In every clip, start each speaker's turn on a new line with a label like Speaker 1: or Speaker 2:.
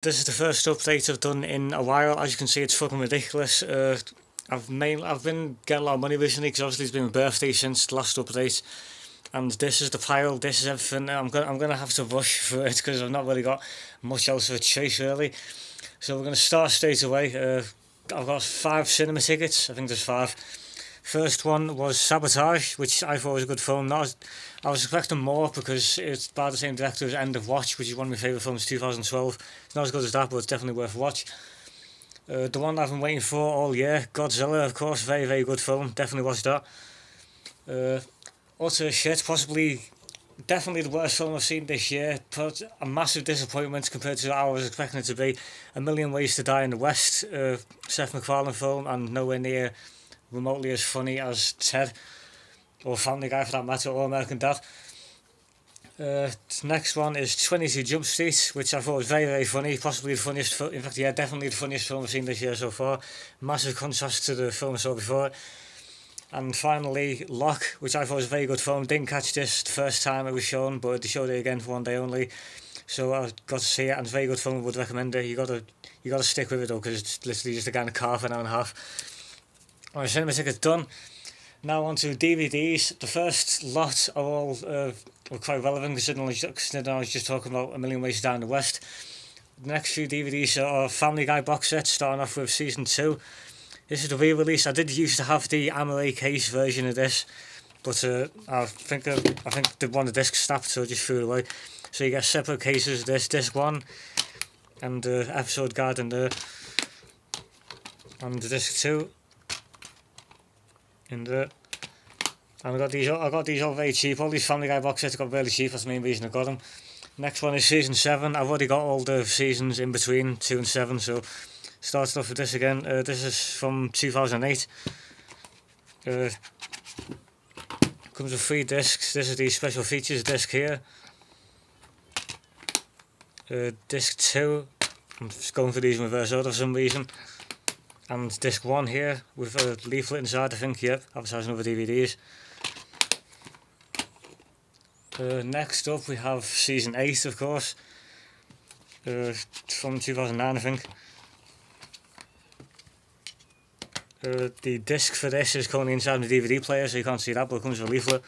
Speaker 1: This is the first update I've done in a while. As you can see, it's fucking ridiculous. I've been getting a lot of money recently because obviously it's been my birthday since the last update, and this is the pile. This is everything. I'm gonna have to rush for it because I've not really got much else of a choice really. So we're gonna start straight away. I've got 5 cinema tickets. I think there's 5. First one was Sabotage, which I thought was a good film. I was expecting more because it's by the same director as End of Watch, which is one of my favourite films, 2012. It's not as good as that, but it's definitely worth a watch. The one I've been waiting for all year, Godzilla, of course, very, very good film. Definitely watch that. Utter shit, definitely the worst film I've seen this year. But a massive disappointment compared to how I was expecting it to be. A Million Ways to Die in the West, Seth MacFarlane film, and nowhere near remotely as funny as Ted, or Family Guy for that matter, or American Dad. Next one is 22 Jump Street, which I thought was very, very funny, possibly the funniest, in fact, yeah, definitely the funniest film I've seen this year so far. Massive contrast to the film I saw before. And finally, Lock, which I thought was a very good film. Didn't catch this the first time it was shown, but they showed it again for one day only. So I got to see it, and it's a very good film. Would recommend it. You gotta stick with it though, because it's literally just a guy in a car for an hour and a half. Alright, cinema tickets done. Now on to DVDs. The first lot are all were quite relevant considering I was just talking about A Million Ways to Die in the West. The next few DVDs are Family Guy box sets, starting off with season 2. This is the re-release. I did used to have the Amaray case version of this, but I think one of the discs snapped, so I just threw it away. So you get separate cases of this, disc 1, and the episode guide and the disc 2. And I got these all very cheap. All these Family Guy box sets I got really cheap. That's the main reason I got them. Next one is season 7. I've already got all the seasons in between 2 and 7, so started off with this again. This is from 2008. Comes with 3 discs. This is the special features disc here. Disc 2. I'm just going for these in reverse order for some reason. And disc 1 here with a leaflet inside, I think, yep, advertising other DVDs. Next up we have season 8, of course, from 2009, I think. The disc for this is currently inside the DVD player, so you can't see that, but it comes with a leaflet.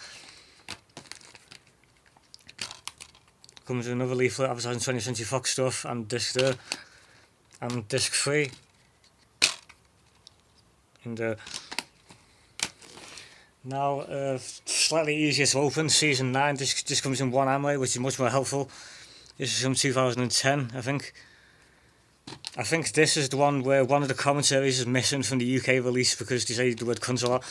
Speaker 1: Comes with another leaflet advertising 20th Century Fox stuff, and disc there. And disc 3. And now slightly easier to open, season 9. This comes in one Amaray, which is much more helpful. This is from 2010, I think. I think this is the one where one of the commentaries is missing from the UK release because they say the word cunt a lot.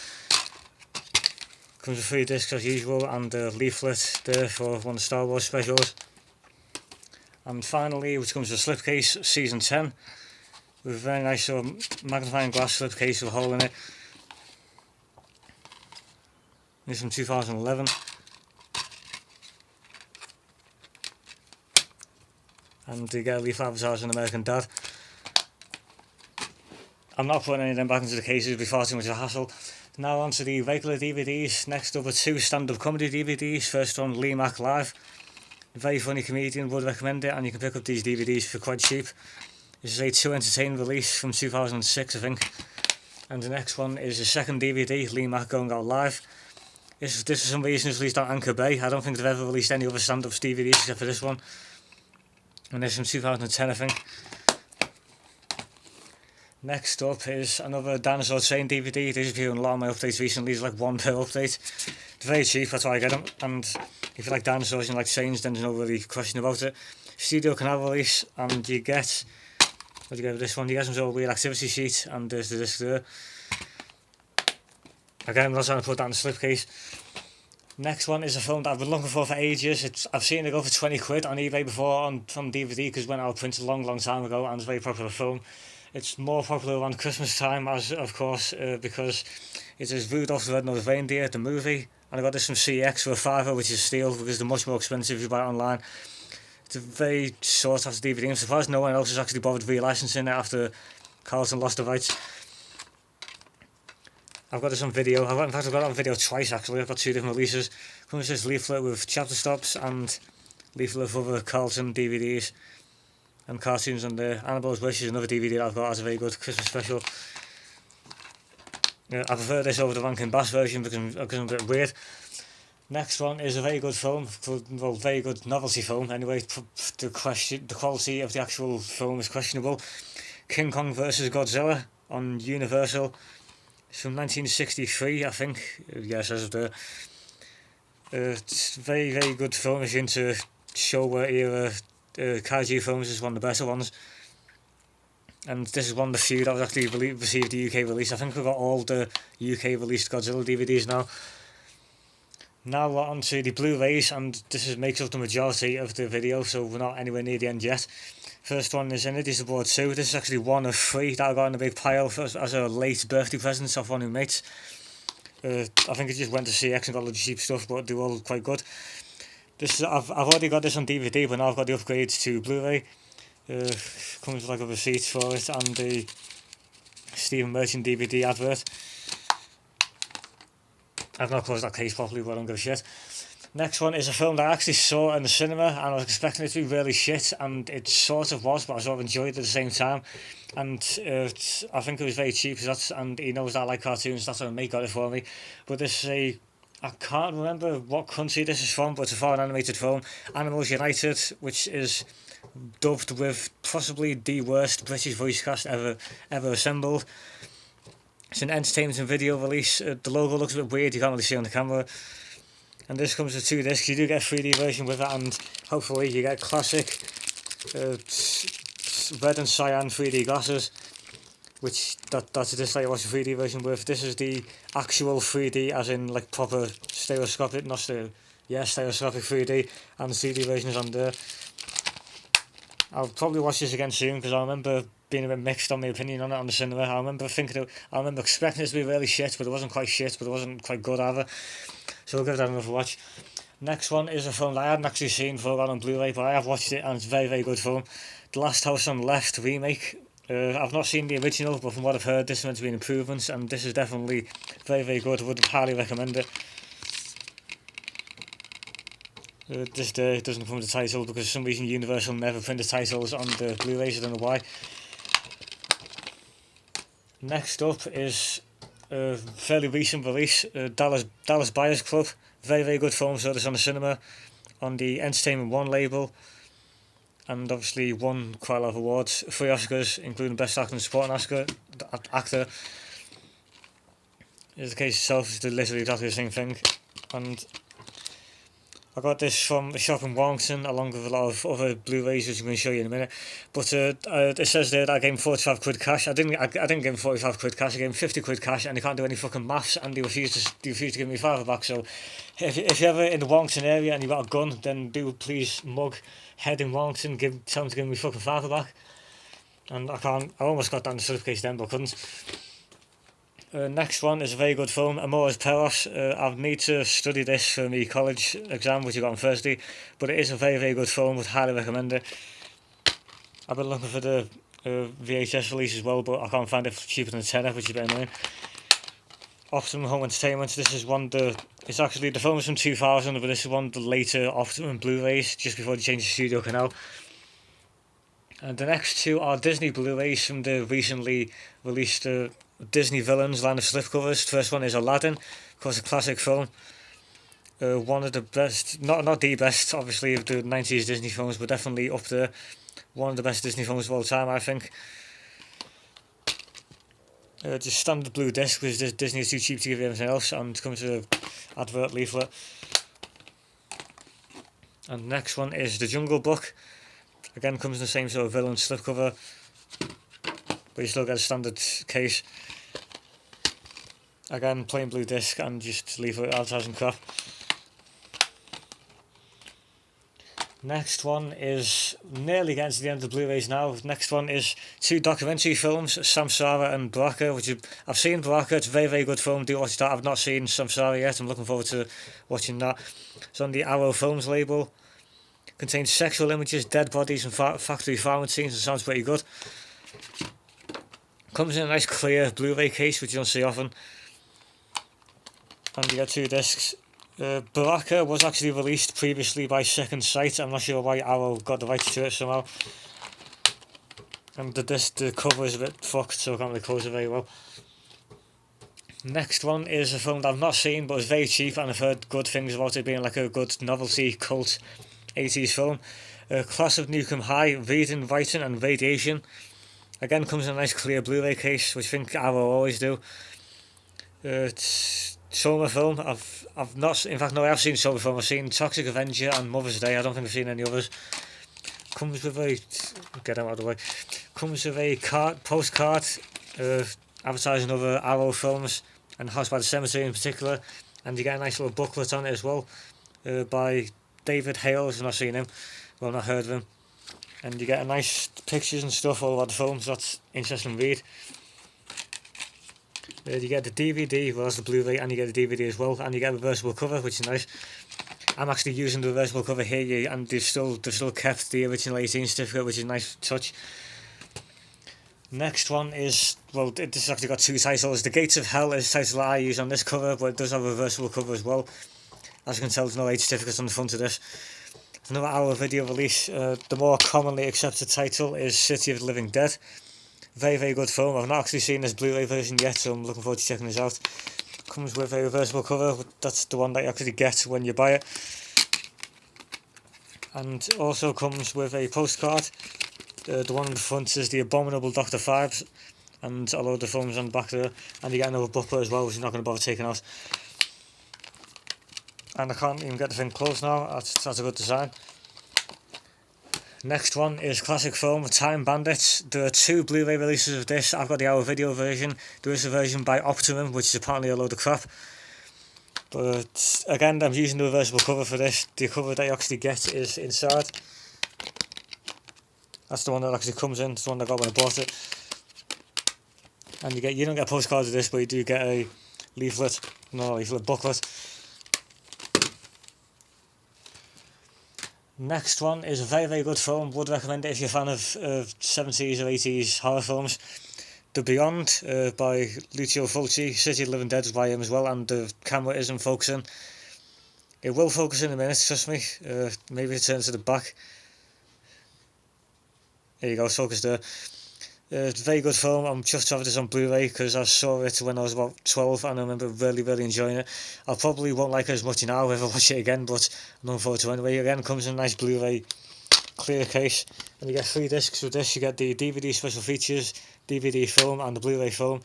Speaker 1: Comes with 3 discs as usual, and a leaflet there for one of the Star Wars specials. And finally, which comes with a slipcase, season 10. With a very nice magnifying glass slipcase with a hole in it. This is from 2011. And you get a leaflet advertising American Dad. I'm not putting any of them back into the cases, it'd be far too much of a hassle. Now on to the regular DVDs. Next up are 2 stand-up comedy DVDs. First one, Lee Mack Live. A very funny comedian, would recommend it, and you can pick up these DVDs for quite cheap. This is a 2 Entertain release from 2006, I think. And the next one is the second DVD, Lee Mack Going Out Live. This for some reason is released on Anchor Bay. I don't think they've ever released any other stand-up DVDs except for this one. And this is from 2010, I think. Next up is another Dinosaur Train DVD. These have been a lot of my updates recently. It's like 1 per update. It's very cheap, that's why I get them. And if you like dinosaurs and you like trains, then there's no really question about it. Studio Canal release, and you get... What do you get with this one? You get some sort of weird activity sheet, and there's the disc there. Again, I'm not trying to put that in the slipcase. Next one is a film that I've been looking for ages. I've seen it go for 20 quid on eBay before from DVD because it went out of print a long, long time ago, and it's a very popular film. It's more popular around Christmas time, as of course, because it is Rudolph the Red-Nosed Reindeer, the movie. And I got this from CX for a £5, which is steal because they're much more expensive if you buy it online. It's a very sought after DVD. I'm surprised no one else has actually bothered re-licensing it after Carlton lost the rights. I've got this on video. In fact, I've got it on video twice actually. I've got 2 different releases. Comes with this leaflet with chapter stops and leaflet of other Carlton DVDs. and cartoons on there. Annabelle's Wish is another DVD that I've got as a very good Christmas special. I prefer this over the Rankin Bass version because I'm a bit weird. Next one is a very good film, well, very good novelty film anyway. The quality of the actual film is questionable. King Kong vs Godzilla on Universal. It's from 1963, I think. Yes, as of there. It's a very, very good film. If you're into Showa era kaiju films, it's one of the better ones. And this is one of the few that was actually received the UK release. I think we've got all the UK released Godzilla DVDs now. Now we're on to the Blu-rays, and this makes up the majority of the video, so we're not anywhere near the end yet. First one is Introduce Aboard 2. This is actually one of 3 that I got in a big pile as a late birthday present off one of my mates. I think it just went to CX and got a lot of cheap stuff, but they're all quite good. I've already got this on DVD, but now I've got the upgrades to Blu-ray. Comes with like a receipt for it and the Stephen Merchant DVD advert. I've not closed that case properly, but I don't give a shit. Next one is a film that I actually saw in the cinema, and I was expecting it to be really shit, and it sort of was, but I sort of enjoyed it at the same time. And I think it was very cheap, and he knows that I like cartoons, that's why my mate got it for me. But this is I can't remember what country this is from, but it's a foreign animated film, Animals United, which is dubbed with possibly the worst British voice cast ever assembled. It's an entertainment and video release. The logo looks a bit weird, you can't really see on the camera. And this comes with 2 discs. You do get a 3D version with it, and hopefully you get classic red and cyan 3D glasses, which that's a disc that you watch the 3D version with. This is the actual 3D, as in like proper stereoscopic, stereoscopic 3D, and the 3D version is on there. I'll probably watch this again soon because I remember being a bit mixed on my opinion on it on the cinema. I remember expecting it to be really shit, but it wasn't quite shit, but it wasn't quite good either. So we'll give that another watch. Next one is a film that I hadn't actually seen before on Blu-ray, but I have watched it and it's a very, very good film. The Last House on the Left remake. I've not seen the original, but from what I've heard, this is meant to be an improvement, and this is definitely very, very good. I would highly recommend it. This doesn't come with the title because for some reason Universal never print the titles on the Blu-rays, I don't know why. Next up is a fairly recent release, Dallas Buyers Club. Very, very good film, saw this on the cinema, on the Entertainment One label, and obviously won quite a lot of awards, 3 Oscars, including Best Actor and Supporting Actor. In the case itself, it's literally exactly the same thing, and I got this from a shop in Warrington along with a lot of other Blu-rays, which I'm going to show you in a minute. But it says there that I gave him 45 quid cash. I didn't give him 45 quid cash. I gave him 50 quid cash, and they can't do any fucking maths, and they refused to give me £5 back. So if you're ever in the Warrington area and you've got a gun, then do please mug Head in Warrington, tell him to give me fucking £5 back. And I almost got that in the slipcase then, but I couldn't. Next one is a very good film, Amores Perros. I need to study this for my college exam, which I got on Thursday, but it is a very, very good film, would highly recommend it. I've been looking for the VHS release as well, but I can't find it cheaper than a tenner, which is a bit annoying. Optimum Home Entertainment, this is it's actually, the film is from 2000, but this is one of the later Optimum Blu-rays, just before they changed the studio canal. And the next 2 are Disney Blu-rays from the recently released Disney Villains Land of Slipcovers. The first one is Aladdin, of course a classic film. One of the best, not the best obviously of the 90s Disney films, but definitely up there. One of the best Disney films of all time, I think. Just standard blue disc because Disney is too cheap to give you anything else, and it comes with an advert leaflet. And the next one is The Jungle Book. Again, comes in the same sort of villain slipcover, but you still get a standard case. Again, plain blue disc and just leaflet advertising crap. Next one is nearly getting to the end of the Blu-rays now. Next one is 2 documentary films, Samsara and Baraka, which I've seen Baraka, it's a very, very good film, do watch that. I've not seen Samsara yet, I'm looking forward to watching that. It's on the Arrow Films label. Contains sexual images, dead bodies and factory farming scenes, and sounds pretty good. Comes in a nice clear Blu-ray case, which you don't see often. And you get 2 discs. Baraka was actually released previously by Second Sight. I'm not sure why Arrow got the rights to it somehow. And the cover is a bit fucked, so I can't really close it very well. Next one is a film that I've not seen, but it's very cheap, and I've heard good things about it being like a good novelty cult 80s film. Class of Nukem High, Reading, Writing and Radiation. Again, comes in a nice clear Blu-ray case, which I think I will always do. It's Soma film. I've not, in fact, no, I have seen Soma film. I've seen Toxic Avenger and Mother's Day. I don't think I've seen any others. Comes with a, get them out of the way. Comes with a postcard, advertising other Arrow films and House by the Cemetery in particular, and you get a nice little booklet on it as well, by David Hales. I've not seen him, well, not heard of him, and you get a nice pictures and stuff all about the films. That's interesting to read. You get the DVD, well that's the Blu-ray, and you get the DVD as well, and you get a reversible cover, which is nice. I'm actually using the reversible cover here, and they've still kept the original 18 certificate, which is a nice touch. Next one is, well, this has actually got two titles. The Gates of Hell is the title that I use on this cover, but it does have a reversible cover as well. As you can tell, there's no age certificates on the front of this. It's another Arrow video release. The more commonly accepted title is City of the Living Dead. Very, very good film. I've not actually seen this Blu-ray version yet, so I'm looking forward to checking this out. Comes with a reversible cover. That's the one that you actually get when you buy it. And also comes with a postcard. The one on the front is The Abominable Dr. Phibes, and a load of films on the back there, and you get another booklet as well, which I'm not going to bother taking out. And I can't even get the thing closed now. That's a good design. Next one is classic film Time Bandits. There are two Blu-ray releases of this. I've got the Arrow video version. There is a version by Optimum, which is apparently a load of crap. But again, I'm using the reversible cover for this. The cover that you actually get is inside. That's the one that actually comes in. It's the one I got when I bought it. And you don't get a postcard of this, but you do get a booklet. Next one is a very, very good film. Would recommend it if you're a fan of 70s or 80s horror films. The Beyond by Lucio Fulci. City of the Living Dead is by him as well, and the camera isn't focusing. It will focus in a minute, trust me. Maybe it turns to the back. There you go, it's focused there. It's a very good film. I'm just to have this on Blu-ray because I saw it when I was about 12 and I remember really, really enjoying it. I probably won't like it as much now if I watch it again, but I'm looking forward to it anyway. Again, it comes in a nice Blu-ray clear case, and you get 3 discs with this. You get the DVD special features, DVD film and the Blu-ray film,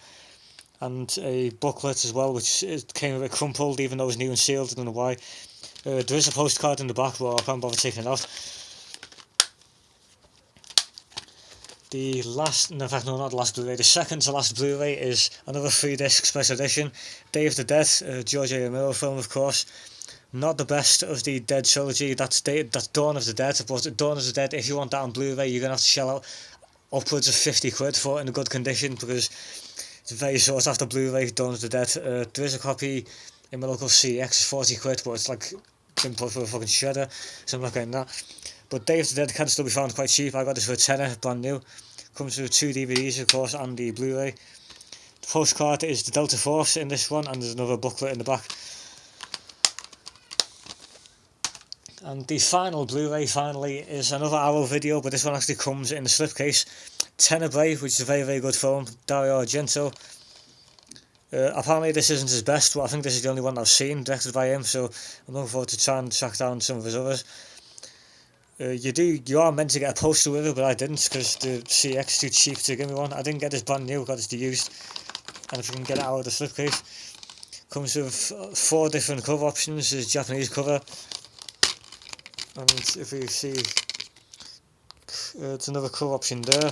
Speaker 1: and a booklet as well, which came a bit crumpled even though it was new and sealed. I don't know why. There is a postcard in the back, but I can't bother taking it out. The second to last Blu-ray is another 3-disc special edition, Day of the Dead, George A. Romero film, of course. Not the best of the Dead trilogy. That's Dawn of the Dead, but Dawn of the Dead, if you want that on Blu-ray, you're going to have to shell out upwards of 50 quid for it in a good condition, because it's very sought after Blu-ray, Dawn of the Dead. There is a copy in my local CX, 40 quid, but it's like been put for a fucking shredder, so I'm not getting that. But Day of the Dead can still be found quite cheap. I got this for a tenner, brand new. Comes with 2 DVDs, of course, and the Blu-ray. The postcard is the Delta Force in this one, and there's another booklet in the back. And the final Blu-ray, finally, is another Arrow video, but this one actually comes in the slipcase. Tenebrae, which is a very, very good film. Dario Argento. Apparently this isn't his best, but I think this is the only one I've seen, directed by him, so I'm looking forward to trying to track down some of his others. You are meant to get a poster with it, but I didn't because the CX is too cheap to give me one. I didn't get this brand new, got this used, and if you can get it out of the slipcase, comes with 4 different cover options. There's Japanese cover, and if you see, it's another cover option there,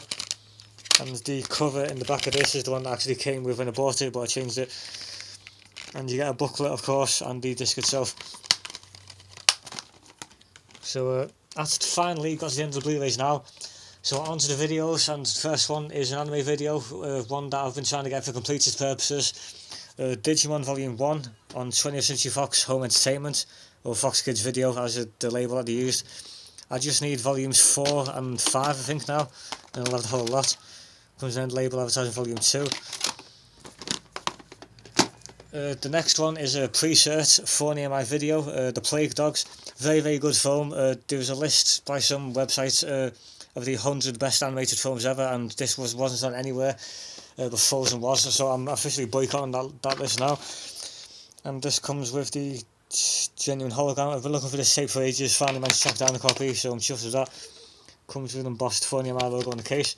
Speaker 1: and the cover in the back of this is the one that actually came with when I bought it, but I changed it. And you get a booklet, of course, and the disc itself. So that's finally got to the end of the Blu-rays now. So on to the videos, and the first one is an anime video, one that I've been trying to get for completed purposes. Digimon Volume 1 on 20th Century Fox Home Entertainment, or Fox Kids Video as the label that they used. I just need volumes 4 and 5 I think now, and I'll have the whole lot. Comes in the label advertising Volume 2. The next one is a pre-cert for near my video, The Plague Dogs. Very, very good film. There was a list by some websites of the 100 best animated films ever, and this wasn't on anywhere, but Frozen was, so I'm officially boycotting that list now. And this comes with the genuine hologram. I've been looking for this tape for ages, finally managed to track down a copy, so I'm chuffed with that. Comes with an embossed Funny My logo on the case.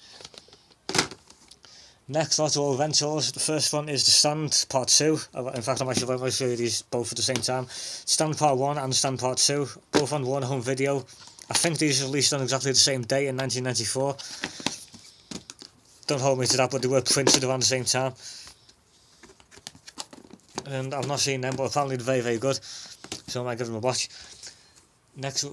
Speaker 1: Next, lot of old rentals. The first one is The Stand Part 2. In fact, I'm actually going to show you these both at the same time. Stand Part 1 and Stand Part 2, both on Warner Home Video. I think these were released on exactly the same day in 1994. Don't hold me to that, but they were printed around the same time. And I've not seen them, but apparently they're very, very good. So I might give them a watch. Next,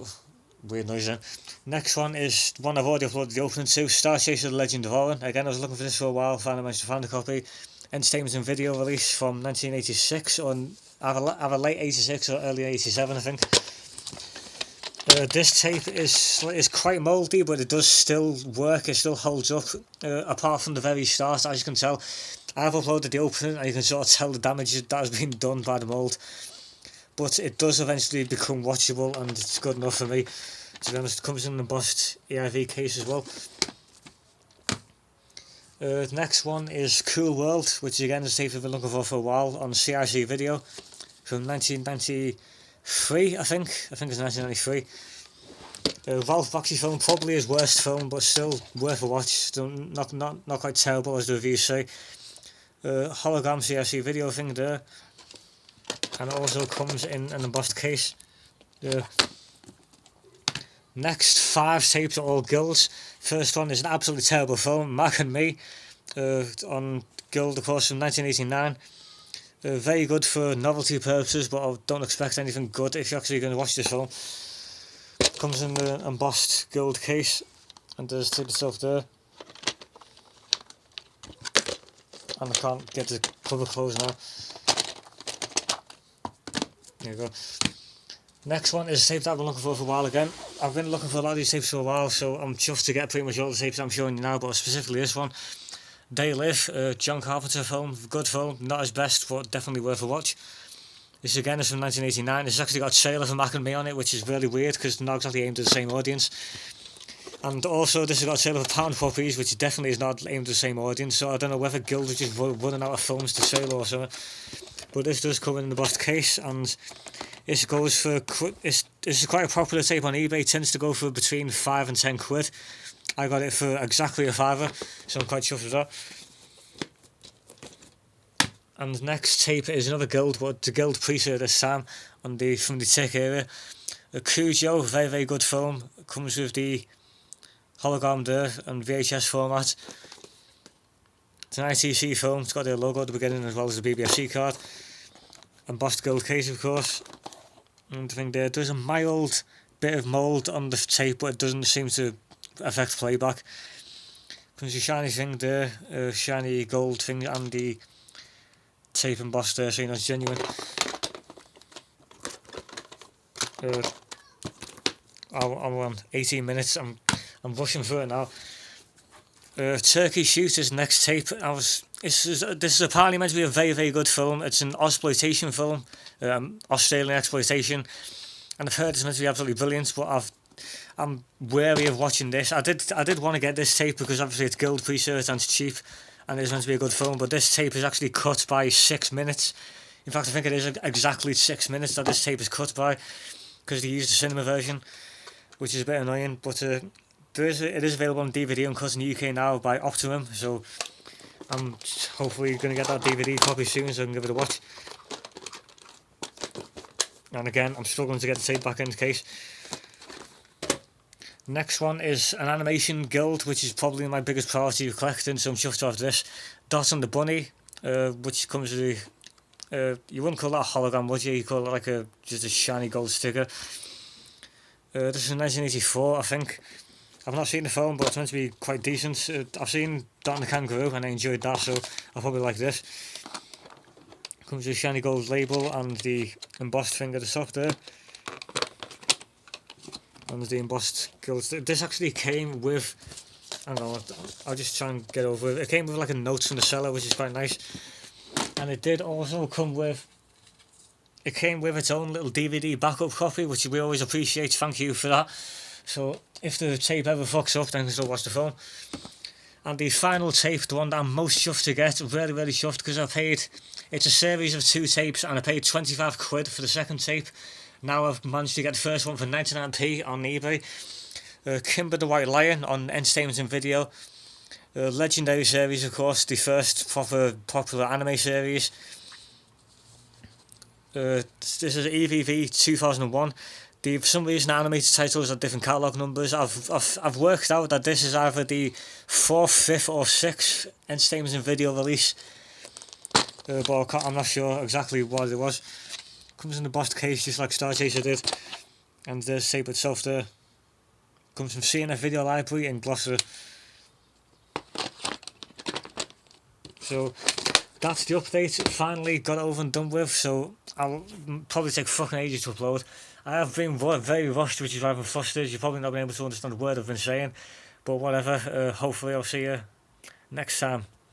Speaker 1: weird noise then. Next one is one I've already uploaded the opening to, Star Chaser The Legend of Orin. Again, I was looking for this for a while, finally managed to find a copy. Entertainment and Video release from 1986, or either late 86 or early 87, I think. This tape is quite mouldy, but it does still work, it still holds up, apart from the very start, as you can tell. I've uploaded the opening and you can sort of tell the damage that has been done by the mould. But it does eventually become watchable and it's good enough for me. To be honest, it comes in an embossed EIV case as well. The next one is Cool World, which again is a tape I've been looking for a while, on CRC Video from 1993, I think it's 1993. Ralph Bakshi film, probably his worst film, but still worth a watch. Still not quite terrible as the reviews say. Hologram CRC Video thing there, and it also comes in an embossed case. Next 5 tapes are all Guilds. First one is an absolutely terrible film, Mac and Me, on Guild, of course, from 1989. Very good for novelty purposes, but I don't expect anything good if you're actually going to watch this film. Comes in the embossed Guild case, and there's tape itself there. And I can't get the cover closed now. There you go. Next one is a tape that I've been looking for a while again. I've been looking for a lot of these tapes for a while, so I'm chuffed to get pretty much all the tapes I'm showing you now, but specifically this one. They Live, John Carpenter film, good film, not his best, but definitely worth a watch. This again is from 1989. It's actually got Sailor for Mac and Me on it, which is really weird because it's not exactly aimed at the same audience. And also this has got Sailor for Pound Puppies, which definitely is not aimed at the same audience, so I don't know whether Guild is just running out of films to Sailor or something. But this does come in the embossed case, and this goes for, this is quite a popular tape on eBay, tends to go for between 5 and 10 quid. I got it for exactly a £5, so I'm quite chuffed with that. And the next tape is another Guild, but the Guild pre-sale this time, from the Tick area. Cujo, very, very good film, comes with the hologram there and VHS format. It's an ITC film, it's got their logo at the beginning as well as the BBFC card. Embossed Guild case, of course. And I think there's a mild bit of mould on the tape, but it doesn't seem to affect playback. Comes a shiny thing there, shiny gold thing, and the tape embossed there, so you know it's genuine. I'm on 18 minutes, I'm rushing through it now. Turkey Shooters next tape. This is apparently meant to be a very, very good film. It's an Ausploitation film, Australian exploitation, and I've heard it's meant to be absolutely brilliant. But I'm wary of watching this. I did want to get this tape because obviously it's Guild pre-search and it's cheap, and it's meant to be a good film. But this tape is actually cut by 6 minutes. In fact, I think it is exactly 6 minutes that this tape is cut by, because they used the cinema version, which is a bit annoying. But it is available on DVD and cut in the UK now by Optimum, so I'm hopefully going to get that DVD copy soon so I can give it a watch. And again, I'm struggling to get the tape back in the case. Next one is an animation Guild, which is probably my biggest priority of collecting, so I'm chuffed to have this. Dot and the Bunny, which comes with you wouldn't call that a hologram, would you? You call it like just a shiny gold sticker. This is 1984, I think. I've not seen the film, but it's meant to be quite decent. I've seen Dot and the Kangaroo and I enjoyed that, so I'll probably like this. Comes with a shiny gold label and the embossed thing at the top there. And the embossed Guild. This actually came with, hang on, I'll just try and get over it. It came with like a note from the seller, which is quite nice. And it did also come with, it came with its own little DVD backup copy, which we always appreciate. Thank you for that. So if the tape ever fucks up, then I can still watch the film. And the final tape, the one that I'm most chuffed to get, really chuffed, because it's a series of 2 tapes, and I paid 25 quid for the second tape. Now I've managed to get the first one for 99p on eBay. Kimber the White Lion on Entertainment and Video. Legendary series, of course, the first proper popular anime series. This is EVV 2001. For some reason, animated titles are different catalogue numbers. I've worked out that this is either the 4th, 5th, or 6th Entertainment and Video release. But I'm not sure exactly what it was. Comes in the boxed case just like Star Chaser did. And the tape itself there. Comes from CNF Video Library in Gloucester. So that's the update. Finally got it over and done with. So I'll probably take fucking ages to upload. I have been very rushed, which is why I'm flustered. You've probably not been able to understand a word I've been saying. But whatever. Hopefully I'll see you next time.